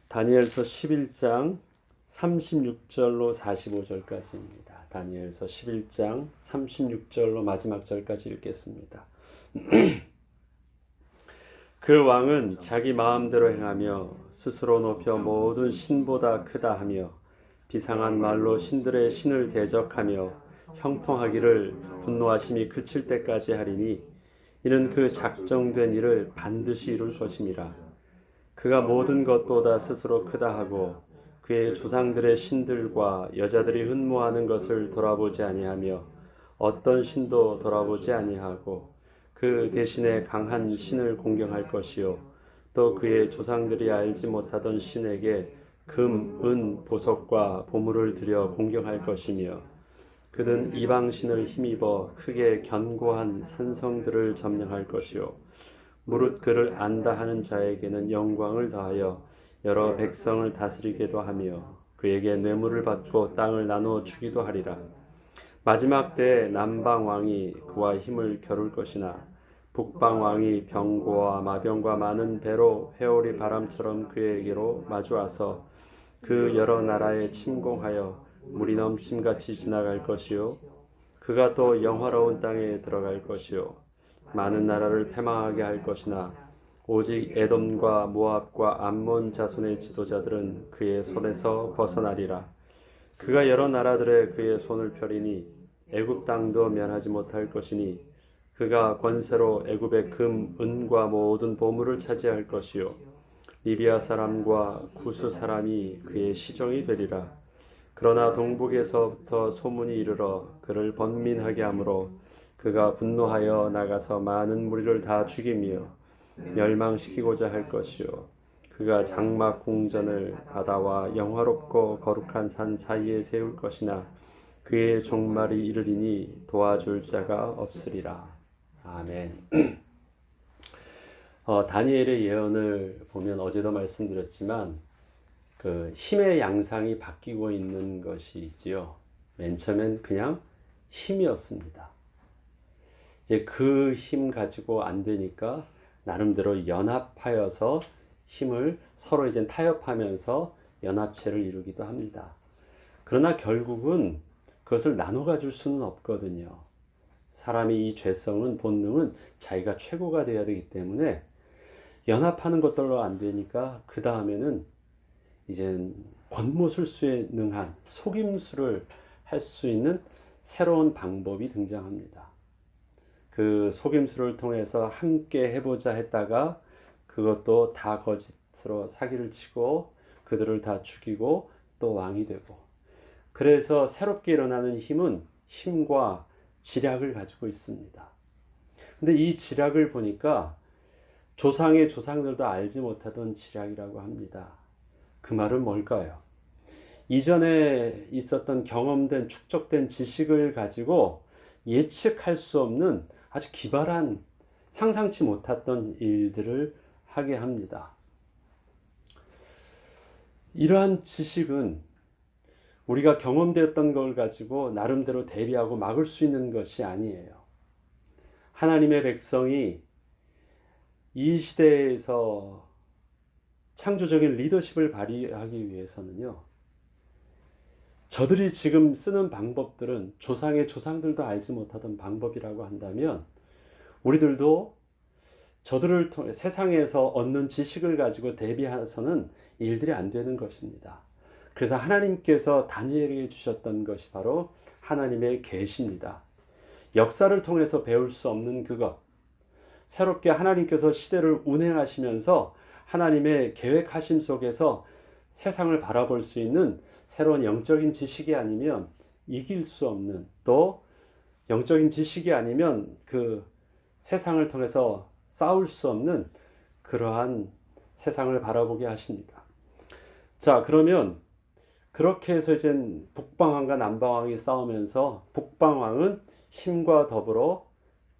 다니엘서 11장 36절로 45절까지입니다. 다니엘서 11장 36절로 마지막 절까지 읽겠습니다. 그 왕은 자기 마음대로 행하며 스스로 높여 모든 신보다 크다 하며 비상한 말로 신들의 신을 대적하며 형통하기를 분노하심이 그칠 때까지 하리니 이는 그 작정된 일을 반드시 이룰 것임이라. 그가 모든 것보다 스스로 크다 하고 그의 조상들의 신들과 여자들이 흠모하는 것을 돌아보지 아니하며 어떤 신도 돌아보지 아니하고 그 대신에 강한 신을 공경할 것이요 또 그의 조상들이 알지 못하던 신에게 금, 은, 보석과 보물을 들여 공경할 것이며 그는 이방 신을 힘입어 크게 견고한 산성들을 점령할 것이요 무릇 그를 안다 하는 자에게는 영광을 더하여 여러 백성을 다스리게도 하며 그에게 뇌물을 받고 땅을 나누어 주기도 하리라. 마지막 때에 남방 왕이 그와 힘을 겨룰 것이나 북방 왕이 병고와 마병과 많은 배로 회오리 바람처럼 그에게로 마주와서 그 여러 나라에 침공하여 물이 넘침같이 지나갈 것이요 그가 또 영화로운 땅에 들어갈 것이요 많은 나라를 패망하게 할 것이나 오직 에돔과 모압과 암몬 자손의 지도자들은 그의 손에서 벗어나리라. 그가 여러 나라들에 그의 손을 펴리니 애굽 땅도 면하지 못할 것이니 그가 권세로 애굽의 금, 은과 모든 보물을 차지할 것이요 리비아 사람과 구스 사람이 그의 시종이 되리라. 그러나 동북에서부터 소문이 이르러 그를 번민하게 하므로 그가 분노하여 나가서 많은 무리를 다 죽이며 멸망시키고자 할 것이요 그가 장막 궁전을 바다와 영화롭고 거룩한 산 사이에 세울 것이나 그의 종말이 이르리니 도와줄 자가 없으리라. 아멘. 다니엘의 예언을 보면 어제도 말씀드렸지만 그 힘의 양상이 바뀌고 있는 것이 있지요. 맨 처음엔 그냥 힘이었습니다. 이제 그 힘 가지고 안 되니까 나름대로 연합하여서 힘을 서로 이제 타협하면서 연합체를 이루기도 합니다. 그러나 결국은 그것을 나눠 가질 수는 없거든요. 사람이 이 죄성은 본능은 자기가 최고가 되어야 되기 때문에 연합하는 것들로 안 되니까 그 다음에는 이제 권모술수에 능한 속임수를 할 수 있는 새로운 방법이 등장합니다. 그 속임수를 통해서 함께 해보자 했다가 그것도 다 거짓으로 사기를 치고 그들을 다 죽이고 또 왕이 되고 그래서 새롭게 일어나는 힘은 힘과 지략을 가지고 있습니다. 근데 이 지략을 보니까 조상의 조상들도 알지 못하던 지략이라고 합니다. 그 말은 뭘까요? 이전에 있었던 경험된 축적된 지식을 가지고 예측할 수 없는 아주 기발한 상상치 못했던 일들을 하게 합니다. 이러한 지식은 우리가 경험되었던 걸 가지고 나름대로 대비하고 막을 수 있는 것이 아니에요. 하나님의 백성이 이 시대에서 창조적인 리더십을 발휘하기 위해서는요. 저들이 지금 쓰는 방법들은 조상의 조상들도 알지 못하던 방법이라고 한다면 우리들도 저들을 통해 세상에서 얻는 지식을 가지고 대비해서는 일들이 안 되는 것입니다. 그래서 하나님께서 다니엘에게 주셨던 것이 바로 하나님의 계시입니다. 역사를 통해서 배울 수 없는 그것, 새롭게 하나님께서 시대를 운행하시면서 하나님의 계획하심 속에서 세상을 바라볼 수 있는 새로운 영적인 지식이 아니면 이길 수 없는, 또 영적인 지식이 아니면 그 세상을 통해서 싸울 수 없는 그러한 세상을 바라보게 하십니다. 자, 그러면 그렇게 해서 이제 북방왕과 남방왕이 싸우면서 북방왕은 힘과 더불어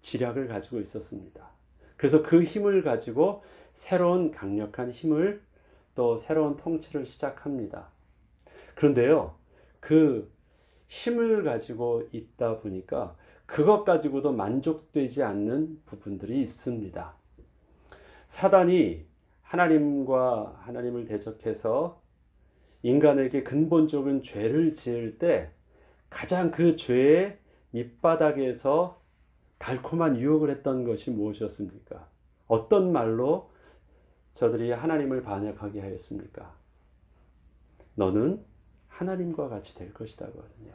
지략을 가지고 있었습니다. 그래서 그 힘을 가지고 새로운 강력한 힘을 또 새로운 통치를 시작합니다. 그런데요, 그 힘을 가지고 있다 보니까 그것 가지고도 만족되지 않는 부분들이 있습니다. 사단이 하나님을 대적해서 인간에게 근본적인 죄를 지을 때 가장 그 죄의 밑바닥에서 달콤한 유혹을 했던 것이 무엇이었습니까? 어떤 말로 저들이 하나님을 반역하게 하였습니까? 너는 하나님과 같이 될 것이다 거든요.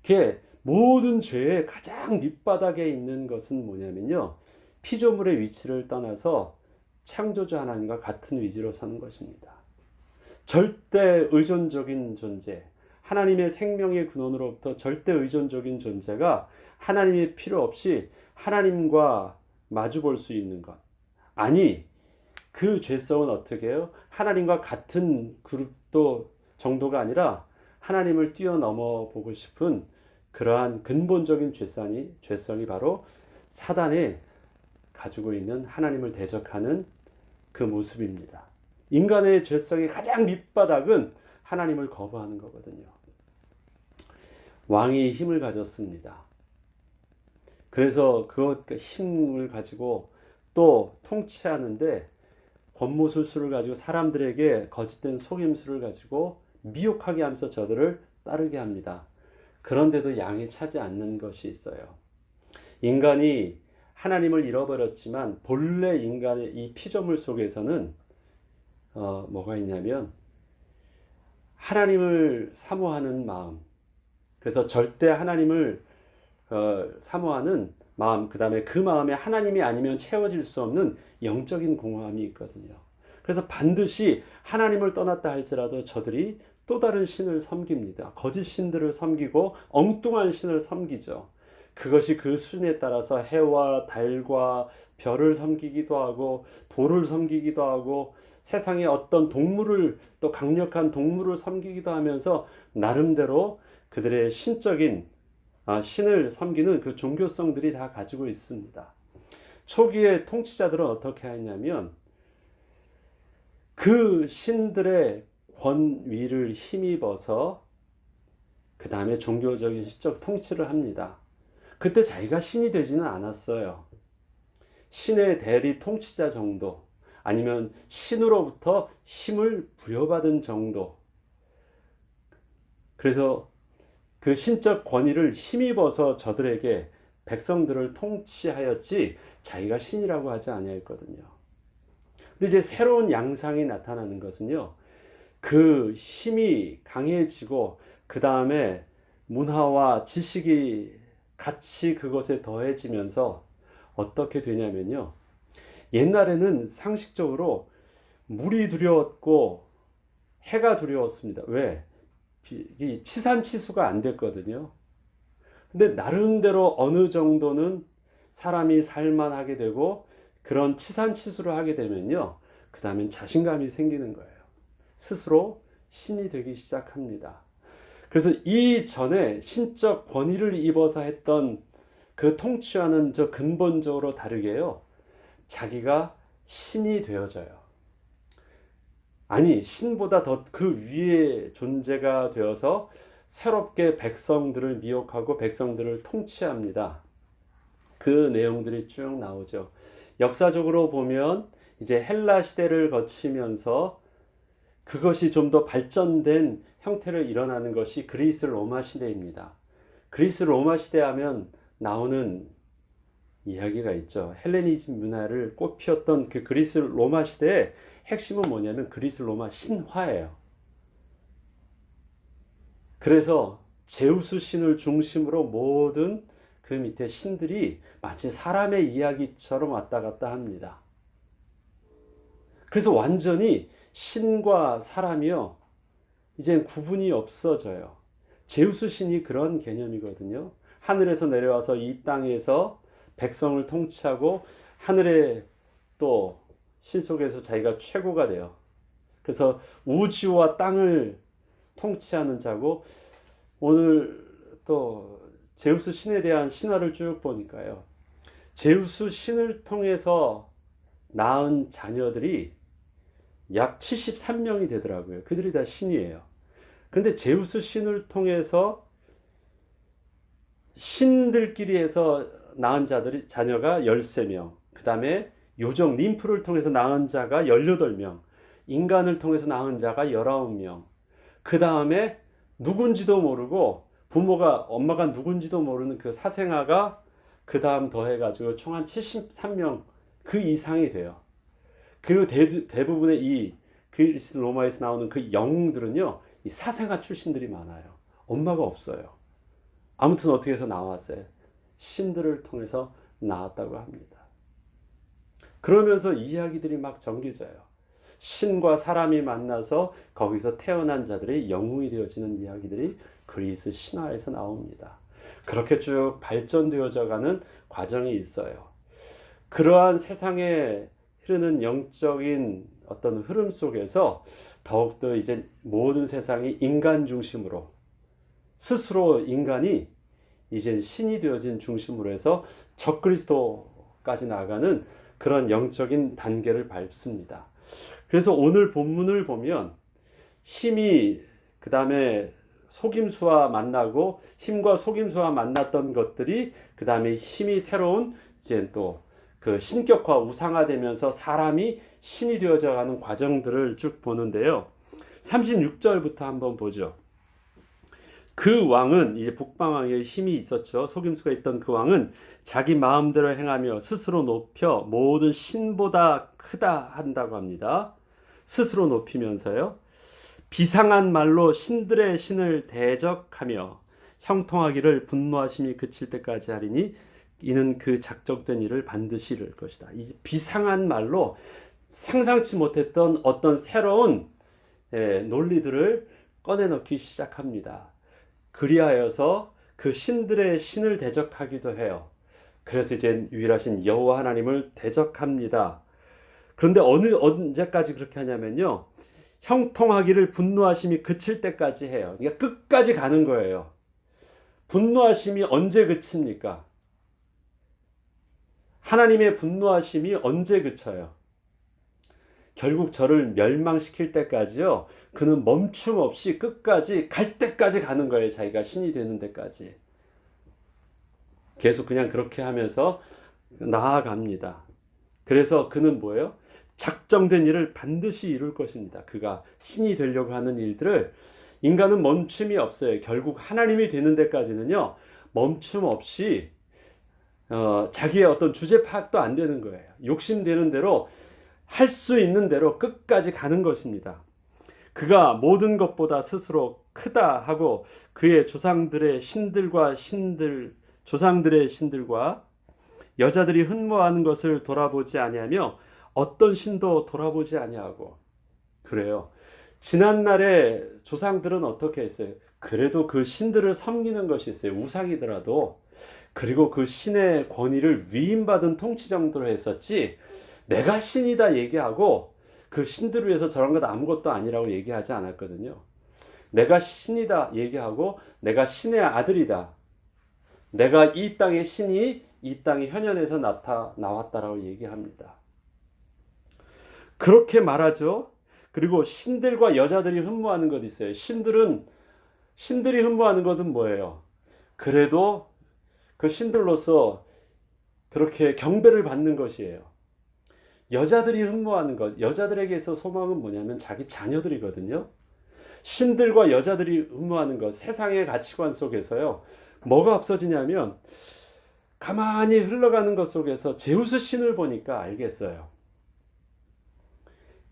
그게 모든 죄의 가장 밑바닥에 있는 것은 뭐냐면요. 피조물의 위치를 떠나서 창조주 하나님과 같은 위치로 서는 것입니다. 절대 의존적인 존재, 하나님의 생명의 근원으로부터 절대 의존적인 존재가 하나님의 필요 없이 하나님과 마주 볼 수 있는 것. 아니, 그 죄성은 어떻게 해요? 하나님과 같은 그룹도 정도가 아니라 하나님을 뛰어넘어 보고 싶은 그러한 근본적인 죄성이 바로 사단이 가지고 있는 하나님을 대적하는 그 모습입니다. 인간의 죄성의 가장 밑바닥은 하나님을 거부하는 거거든요. 왕이 힘을 가졌습니다. 그래서 그 힘을 가지고 또 통치하는데 권모술수를 가지고 사람들에게 거짓된 속임수를 가지고 미혹하게 하면서 저들을 따르게 합니다. 그런데도 양이 차지 않는 것이 있어요. 인간이 하나님을 잃어버렸지만 본래 인간의 이 피조물 속에서는 뭐가 있냐면 하나님을 사모하는 마음, 그래서 절대 하나님을 사모하는 마음, 그 다음에 그 마음에 하나님이 아니면 채워질 수 없는 영적인 공허함이 있거든요. 그래서 반드시 하나님을 떠났다 할지라도 저들이 또 다른 신을 섬깁니다. 거짓 신들을 섬기고 엉뚱한 신을 섬기죠. 그것이 그 수준에 따라서 해와 달과 별을 섬기기도 하고 돌을 섬기기도 하고 세상의 어떤 동물을, 또 강력한 동물을 섬기기도 하면서 나름대로 그들의 신적인 신을 섬기는 그 종교성들이 다 가지고 있습니다. 초기의 통치자들은 어떻게 했냐면 그 신들의 권위를 힘입어서 그 다음에 종교적인 신적 통치를 합니다. 그때 자기가 신이 되지는 않았어요. 신의 대리 통치자 정도, 아니면 신으로부터 힘을 부여받은 정도. 그래서 그 신적 권위를 힘입어서 저들에게 백성들을 통치하였지 자기가 신이라고 하지 아니했거든요. 근데 이제 새로운 양상이 나타나는 것은요, 그 힘이 강해지고 그 다음에 문화와 지식이 같이 그것에 더해지면서 어떻게 되냐면요, 옛날에는 상식적으로 물이 두려웠고 해가 두려웠습니다. 왜? 이 치산치수가 안 됐거든요. 근데 나름대로 어느 정도는 사람이 살만하게 되고 그런 치산치수를 하게 되면요, 그 다음엔 자신감이 생기는 거예요. 스스로 신이 되기 시작합니다. 그래서 이전에 신적 권위를 입어서 했던 그 통치와는 저 근본적으로 다르게요, 자기가 신이 되어져요. 아니, 신보다 더 그 위에 존재가 되어서 새롭게 백성들을 미혹하고 백성들을 통치합니다. 그 내용들이 쭉 나오죠. 역사적으로 보면 이제 헬라 시대를 거치면서 그것이 좀 더 발전된 형태를 일어나는 것이 그리스 로마 시대입니다. 그리스 로마 시대 하면 나오는 이야기가 있죠. 헬레니즘 문화를 꽃피웠던 그 그리스 로마 시대의 핵심은 뭐냐면 그리스 로마 신화예요. 그래서 제우스 신을 중심으로 모든 그 밑에 신들이 마치 사람의 이야기처럼 왔다 갔다 합니다. 그래서 완전히 신과 사람이요, 이젠 구분이 없어져요. 제우스 신이 그런 개념이거든요. 하늘에서 내려와서 이 땅에서 백성을 통치하고 하늘에 또 신 속에서 자기가 최고가 돼요. 그래서 우주와 땅을 통치하는 자고, 오늘 또 제우스 신에 대한 신화를 쭉 보니까요, 제우스 신을 통해서 낳은 자녀들이 약 73명이 되더라고요. 그들이 다 신이에요. 근데 제우스 신을 통해서 신들끼리 해서 낳은 자녀가 13명, 그 다음에 요정 림프를 통해서 낳은 자가 18명, 인간을 통해서 낳은 자가 19명. 그 다음에 누군지도 모르고 부모가 엄마가 누군지도 모르는 그 사생아가 그 다음 더해가지고 총 한 73명 그 이상이 돼요. 그리고 대부분의 이 그리스 로마에서 나오는 그 영웅들은요, 이 사생아 출신들이 많아요. 엄마가 없어요. 아무튼 어떻게 해서 나왔어요? 신들을 통해서 나왔다고 합니다. 그러면서 이야기들이 막 전개져요. 신과 사람이 만나서 거기서 태어난 자들의 영웅이 되어지는 이야기들이 그리스 신화에서 나옵니다. 그렇게 쭉 발전되어져 가는 과정이 있어요. 그러한 세상에 흐르는 영적인 어떤 흐름 속에서 더욱더 이제 모든 세상이 인간 중심으로, 스스로 인간이 이제 신이 되어진 중심으로 해서 적그리스도까지 나아가는 그런 영적인 단계를 밟습니다. 그래서 오늘 본문을 보면 힘이 그 다음에 속임수와 만나고 힘과 속임수와 만났던 것들이 그 다음에 힘이 새로운 이제 또 그 신격화 우상화되면서 사람이 신이 되어져 가는 과정들을 쭉 보는데요. 36절부터 한번 보죠. 그 왕은 이제 북방왕에 힘이 있었죠. 속임수가 있던 그 왕은 자기 마음대로 행하며 스스로 높여 모든 신보다 크다 한다고 합니다. 스스로 높이면서요. 비상한 말로 신들의 신을 대적하며 형통하기를 분노하심이 그칠 때까지 하리니 이는 그 작정된 일을 반드시 이룰 것이다. 이 비상한 말로 상상치 못했던 어떤 새로운 논리들을 꺼내놓기 시작합니다. 그리하여서 그 신들의 신을 대적하기도 해요. 그래서 이제 유일하신 여호와 하나님을 대적합니다. 그런데 언제까지 그렇게 하냐면요. 형통하기를 분노하심이 그칠 때까지 해요. 그러니까 끝까지 가는 거예요. 분노하심이 언제 그칩니까? 하나님의 분노하심이 언제 그쳐요? 결국 저를 멸망시킬 때까지요. 그는 멈춤 없이 끝까지 갈 때까지 가는 거예요. 자기가 신이 되는 데까지. 계속 그냥 그렇게 하면서 나아갑니다. 그래서 그는 뭐예요? 작정된 일을 반드시 이룰 것입니다. 그가 신이 되려고 하는 일들을 인간은 멈춤이 없어요. 결국 하나님이 되는 데까지는요. 멈춤 없이 자기의 어떤 주제 파악도 안 되는 거예요. 욕심되는 대로 할 수 있는 대로 끝까지 가는 것입니다. 그가 모든 것보다 스스로 크다 하고 그의 조상들의 신들과 여자들이 흠모하는 것을 돌아보지 아니하며 어떤 신도 돌아보지 아니하고 그래요. 지난날의 조상들은 어떻게 했어요? 그래도 그 신들을 섬기는 것이 있어요. 우상이더라도. 그리고 그 신의 권위를 위임받은 통치 정도로 했었지 내가 신이다 얘기하고 그 신들을 위해서 저런 것 아무것도 아니라고 얘기하지 않았거든요. 내가 신이다 얘기하고 내가 신의 아들이다. 내가 이 땅의 신이 이 땅의 현현에서 나왔다라고 얘기합니다. 그렇게 말하죠. 그리고 신들과 여자들이 흠모하는 것 있어요. 신들이 흠모하는 것은 뭐예요? 그래도 그 신들로서 그렇게 경배를 받는 것이에요. 여자들이 흠모하는 것, 여자들에게서 소망은 뭐냐면 자기 자녀들이거든요. 신들과 여자들이 흠모하는 것, 세상의 가치관 속에서요. 뭐가 없어지냐면 가만히 흘러가는 것 속에서 제우스 신을 보니까 알겠어요.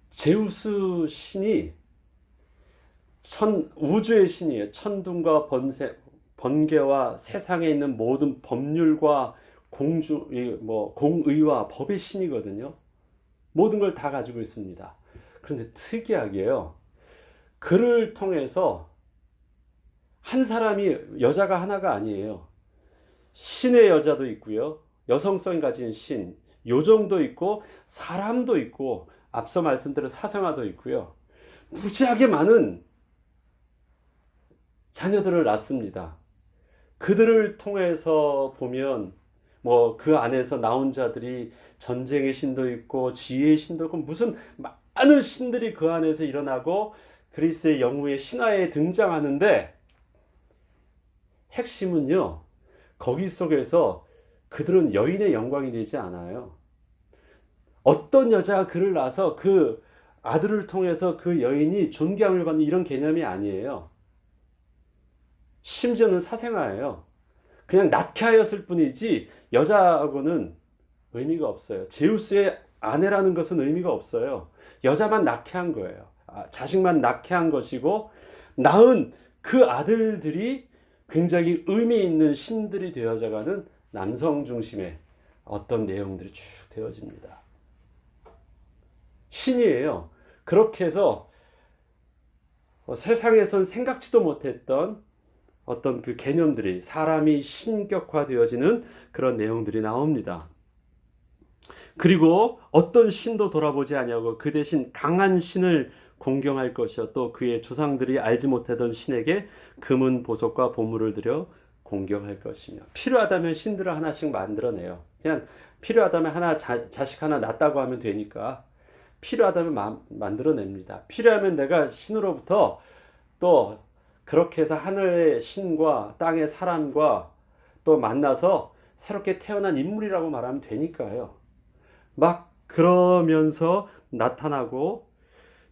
제우스 신이 우주의 신이에요. 천둥과 번개와 세상에 있는 모든 법률과 공의와 법의 신이거든요. 모든 걸 다 가지고 있습니다. 그런데 특이하게요. 그를 통해서 한 사람이 여자가 하나가 아니에요. 신의 여자도 있고요. 여성성이 가진 신, 요정도 있고 사람도 있고 앞서 말씀드린 사생아도 있고요. 무지하게 많은 자녀들을 낳습니다. 그들을 통해서 보면 그 안에서 나온 자들이 전쟁의 신도 있고 지혜의 신도 있고 무슨 많은 신들이 그 안에서 일어나고 그리스의 영웅의 신화에 등장하는데 핵심은요. 거기 속에서 그들은 여인의 영광이 되지 않아요. 어떤 여자가 그를 낳아서 그 아들을 통해서 그 여인이 존귀함을 받는 이런 개념이 아니에요. 심지어는 사생아예요. 그냥 낳게 하였을 뿐이지 여자하고는 의미가 없어요. 제우스의 아내라는 것은 의미가 없어요. 여자만 낳게 한 거예요. 자식만 낳게 한 것이고 낳은 그 아들들이 굉장히 의미 있는 신들이 되어져가는 남성 중심의 어떤 내용들이 쭉 되어집니다. 신이에요. 그렇게 해서 세상에선 생각지도 못했던 어떤 그 개념들이 사람이 신격화되어지는 그런 내용들이 나옵니다. 그리고 어떤 신도 돌아보지 아니하고 그 대신 강한 신을 공경할 것이요 또 그의 조상들이 알지 못하던 신에게 금은 보석과 보물을 들여 공경할 것이며 필요하다면 신들을 하나씩 만들어내요. 그냥 필요하다면 자식 하나 낳았다고 하면 되니까 필요하다면 만들어냅니다. 필요하면 내가 신으로부터 또 그렇게 해서 하늘의 신과 땅의 사람과 또 만나서 새롭게 태어난 인물이라고 말하면 되니까요. 막 그러면서 나타나고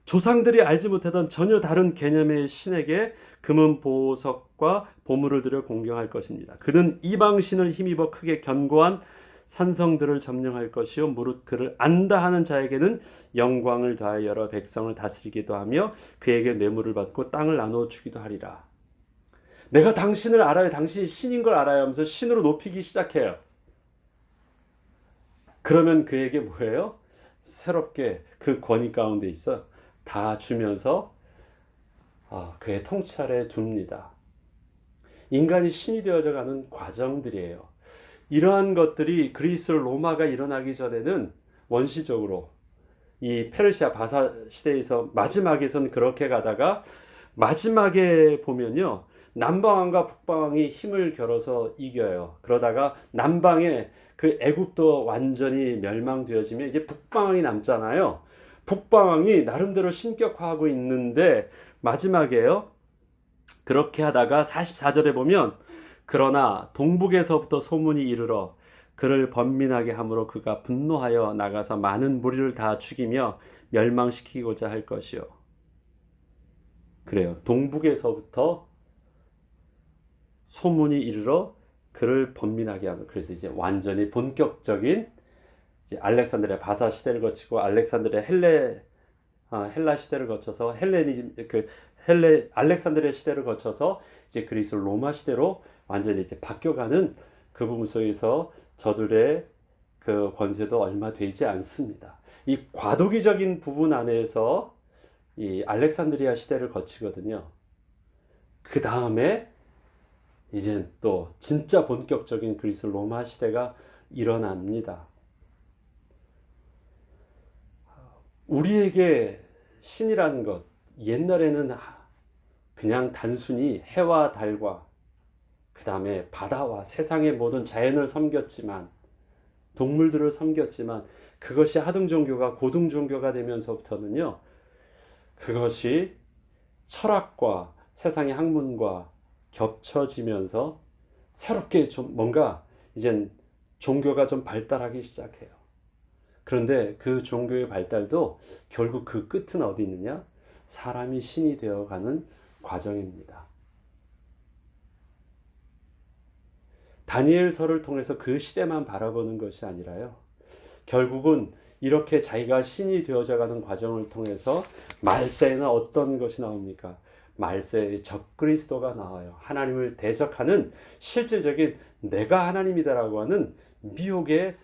조상들이 알지 못하던 전혀 다른 개념의 신에게 금은 보석과 보물을 들여 공경할 것입니다. 그는 이방 신을 힘입어 크게 견고한 산성들을 점령할 것이요 무릇 그를 안다 하는 자에게는 영광을 다하여 여러 백성을 다스리기도 하며 그에게 뇌물을 받고 땅을 나누어 주기도 하리라. 내가 당신을 알아요. 당신이 신인 걸 알아요 하면서 신으로 높이기 시작해요. 그러면 그에게 뭐예요? 새롭게 그 권위 가운데 있어 다 주면서 그의 통찰에 둡니다. 인간이 신이 되어져 가는 과정들이에요. 이러한 것들이 그리스 로마가 일어나기 전에는 원시적으로 이 페르시아 바사 시대에서 마지막에선 그렇게 가다가 마지막에 보면요. 남방왕과 북방왕이 힘을 겨뤄서 이겨요. 그러다가 남방에 그 애굽도 완전히 멸망되어지면 이제 북방왕이 남잖아요. 북방왕이 나름대로 신격화하고 있는데 마지막에요. 그렇게 하다가 44절에 보면 그러나 동북에서부터 소문이 이르러 그를 번민하게 함으로 그가 분노하여 나가서 많은 무리를 다 죽이며 멸망시키고자 할 것이요. 그래요. 동북에서부터 소문이 이르러 그를 번민하게 하는. 그래서 이제 완전히 본격적인 이제 알렉산드리아 바사 시대를 거치고 알렉산드리아 헬라 시대를 거쳐서 알렉산드리아 시대를 거쳐서 이제 그리스 로마 시대로 완전히 이제 바뀌어가는 그 부분 속에서 저들의 그 권세도 얼마 되지 않습니다. 이 과도기적인 부분 안에서 이 알렉산드리아 시대를 거치거든요. 그 다음에 이제 또 진짜 본격적인 그리스 로마 시대가 일어납니다. 우리에게 신이라는 것, 옛날에는 그냥 단순히 해와 달과 그 다음에 바다와 세상의 모든 자연을 섬겼지만 동물들을 섬겼지만 그것이 하등 종교가 고등 종교가 되면서부터는요. 그것이 철학과 세상의 학문과 겹쳐지면서 새롭게 좀 뭔가 이젠 종교가 좀 발달하기 시작해요. 그런데 그 종교의 발달도 결국 그 끝은 어디 있느냐? 사람이 신이 되어가는 과정입니다. 다니엘서를 통해서 그 시대만 바라보는 것이 아니라요. 결국은 이렇게 자기가 신이 되어져가는 과정을 통해서 말세에는 어떤 것이 나옵니까? 말세의 적그리스도가 나와요. 하나님을 대적하는 실질적인 내가 하나님이다라고 하는 미혹의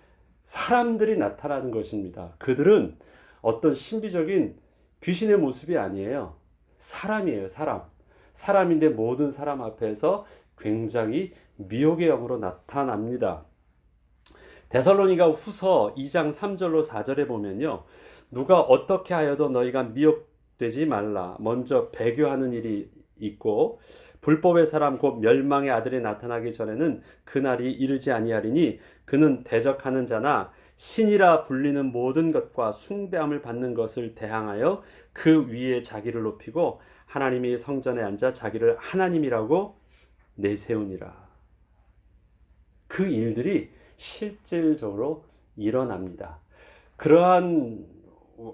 사람들이 나타나는 것입니다. 그들은 어떤 신비적인 귀신의 모습이 아니에요. 사람이에요. 사람인데 모든 사람 앞에서 굉장히 미혹의 영으로 나타납니다. 데살로니가 후서 2장 3절로 4절에 보면요. 누가 어떻게 하여도 너희가 미혹되지 말라. 먼저 배교하는 일이 있고 불법의 사람 곧 멸망의 아들이 나타나기 전에는 그날이 이르지 아니하리니 그는 대적하는 자나 신이라 불리는 모든 것과 숭배함을 받는 것을 대항하여 그 위에 자기를 높이고 하나님이 성전에 앉아 자기를 하나님이라고 내세우니라. 그 일들이 실질적으로 일어납니다. 그러한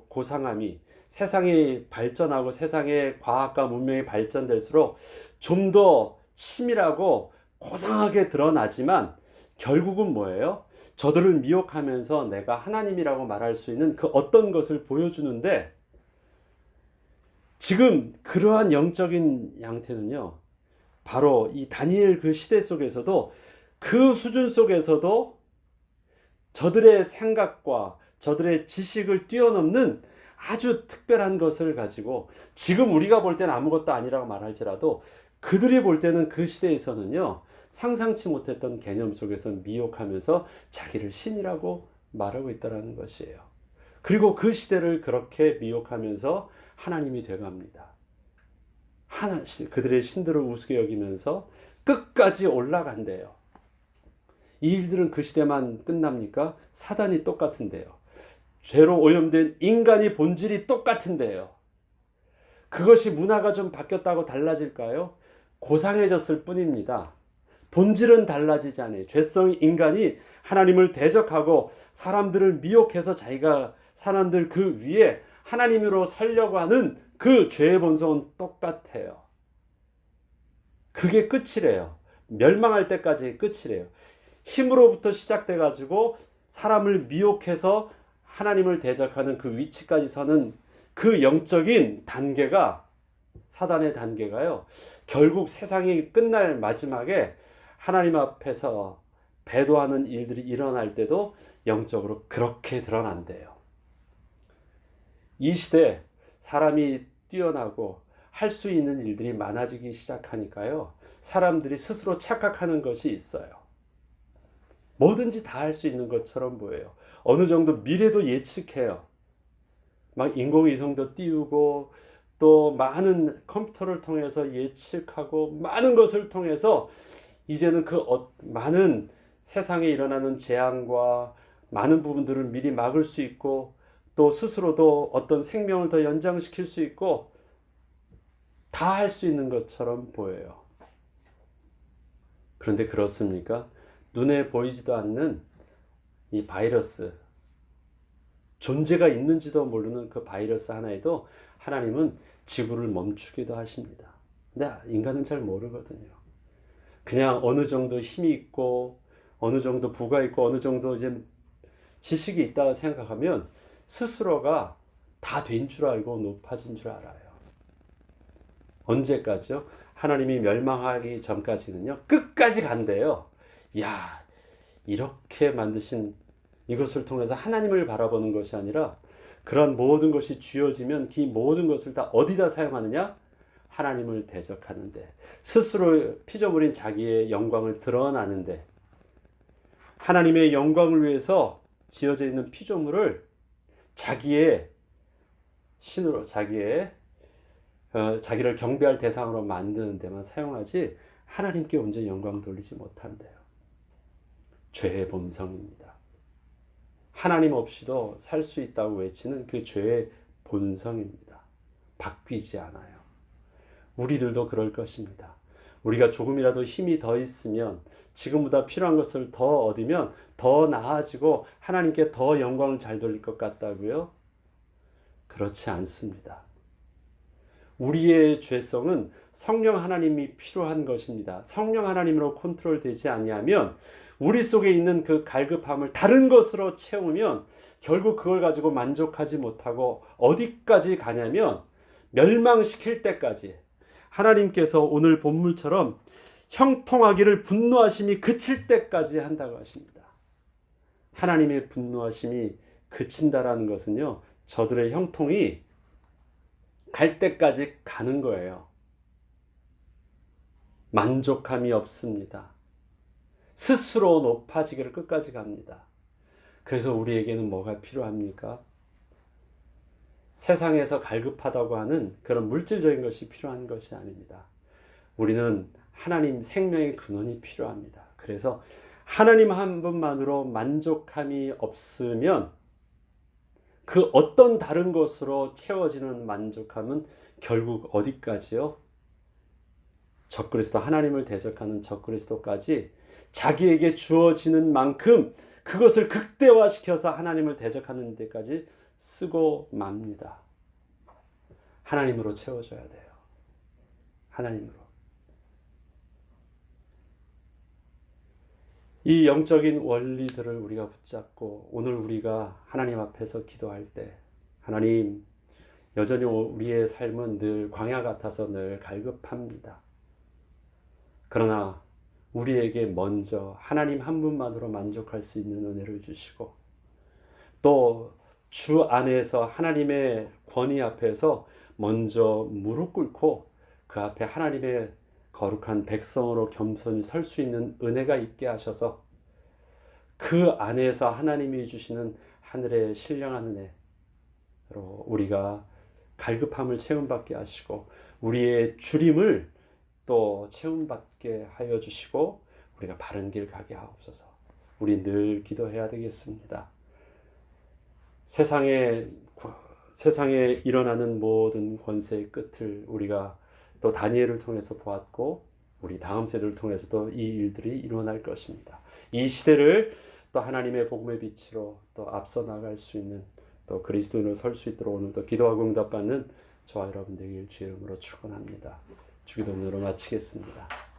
고상함이 세상이 발전하고 세상의 과학과 문명이 발전될수록 좀 더 치밀하고 고상하게 드러나지만 결국은 뭐예요? 저들을 미혹하면서 내가 하나님이라고 말할 수 있는 그 어떤 것을 보여주는데, 지금 그러한 영적인 양태는요, 바로 이 다니엘 그 시대 속에서도, 그 수준 속에서도 저들의 생각과 저들의 지식을 뛰어넘는 아주 특별한 것을 가지고, 지금 우리가 볼 때는 아무것도 아니라고 말할지라도 그들이 볼 때는 그 시대에서는요, 상상치 못했던 개념 속에서 미혹하면서 자기를 신이라고 말하고 있다는 것이에요. 그리고 그 시대를 그렇게 미혹하면서 하나님이 되갑니다. 그들의 신들을 우습게 여기면서 끝까지 올라간대요. 이 일들은 그 시대만 끝납니까? 사단이 똑같은데요. 죄로 오염된 인간이 본질이 똑같은데요. 그것이 문화가 좀 바뀌었다고 달라질까요? 고상해졌을 뿐입니다. 본질은 달라지지 않아요. 죄성의 인간이 하나님을 대적하고 사람들을 미혹해서 자기가 사람들 그 위에 하나님으로 살려고 하는 그 죄의 본성은 똑같아요. 그게 끝이래요. 멸망할 때까지의 끝이래요. 힘으로부터 시작돼 가지고 사람을 미혹해서 하나님을 대적하는 그 위치까지 서는 그 영적인 단계가, 사단의 단계가요, 결국 세상이 끝날 마지막에 하나님 앞에서 배도하는 일들이 일어날 때도 영적으로 그렇게 드러난대요. 이 시대 사람이 뛰어나고 할 수 있는 일들이 많아지기 시작하니까요, 사람들이 스스로 착각하는 것이 있어요. 뭐든지 다 할 수 있는 것처럼 보여요. 어느 정도 미래도 예측해요. 막 인공위성도 띄우고 또 많은 컴퓨터를 통해서 예측하고 많은 것을 통해서 이제는 그 많은 세상에 일어나는 재앙과 많은 부분들을 미리 막을 수 있고, 또 스스로도 어떤 생명을 더 연장시킬 수 있고 다 할 수 있는 것처럼 보여요. 그런데 그렇습니까? 눈에 보이지도 않는 이 바이러스, 존재가 있는지도 모르는 그 바이러스 하나에도 하나님은 지구를 멈추기도 하십니다. 근데 인간은 잘 모르거든요. 그냥 어느 정도 힘이 있고 어느 정도 부가 있고 어느 정도 이제 지식이 있다고 생각하면 스스로가 다 된 줄 알고 높아진 줄 알아요. 언제까지요? 하나님이 멸망하기 전까지는요, 끝까지 간대요. 야, 이렇게 만드신 이것을 통해서 하나님을 바라보는 것이 아니라 그런 모든 것이 쥐어지면 그 모든 것을 다 어디다 사용하느냐? 하나님을 대적하는데, 스스로 피조물인 자기의 영광을 드러나는데, 하나님의 영광을 위해서 지어져 있는 피조물을 자기의 신으로, 자기를 경배할 대상으로 만드는 데만 사용하지 하나님께 온전히 영광 돌리지 못한대요. 죄의 본성입니다. 하나님 없이도 살 수 있다고 외치는 그 죄의 본성입니다. 바뀌지 않아요. 우리들도 그럴 것입니다. 우리가 조금이라도 힘이 더 있으면, 지금보다 필요한 것을 더 얻으면 더 나아지고 하나님께 더 영광을 잘 돌릴 것 같다고요? 그렇지 않습니다. 우리의 죄성은 성령 하나님이 필요한 것입니다. 성령 하나님으로 컨트롤되지 아니하면, 우리 속에 있는 그 갈급함을 다른 것으로 채우면 결국 그걸 가지고 만족하지 못하고 어디까지 가냐면 멸망시킬 때까지, 하나님께서 오늘 본문처럼 형통하기를 분노하심이 그칠 때까지 한다고 하십니다. 하나님의 분노하심이 그친다라는 것은요, 저들의 형통이 갈 때까지 가는 거예요. 만족함이 없습니다. 스스로 높아지기를 끝까지 갑니다. 그래서 우리에게는 뭐가 필요합니까? 세상에서 갈급하다고 하는 그런 물질적인 것이 필요한 것이 아닙니다. 우리는 하나님 생명의 근원이 필요합니다. 그래서 하나님 한 분만으로 만족함이 없으면 그 어떤 다른 것으로 채워지는 만족함은 결국 어디까지요? 적그리스도, 하나님을 대적하는 적그리스도까지 자기에게 주어지는 만큼 그것을 극대화시켜서 하나님을 대적하는 데까지 쓰고 맙니다. 하나님으로 채워져야 돼요. 하나님으로. 이 영적인 원리들을 우리가 붙잡고 오늘 우리가 하나님 앞에서 기도할 때 하나님, 여전히 우리의 삶은 늘 광야 같아서 늘 갈급합니다. 그러나 우리에게 먼저 하나님 한 분만으로 만족할 수 있는 은혜를 주시고 또 주 안에서 하나님의 권위 앞에서 먼저 무릎 꿇고 그 앞에 하나님의 거룩한 백성으로 겸손히 설 수 있는 은혜가 있게 하셔서 그 안에서 하나님이 주시는 하늘의 신령한 은혜로 우리가 갈급함을 체험받게 하시고 우리의 주림을 또 체험받게 하여 주시고 우리가 바른 길 가게 하옵소서. 우리 늘 기도해야 되겠습니다. 세상에 일어나는 모든 권세의 끝을 우리가 또 다니엘을 통해서 보았고 우리 다음 세대를 통해서도 이 일들이 일어날 것입니다. 이 시대를 또 하나님의 복음의 빛으로 또 앞서 나갈 수 있는 또 그리스도인으로 설 수 있도록 오늘도 기도하고 응답받는 저와 여러분 되길 주의 이름으로 축원합니다. 주기도문으로 마치겠습니다.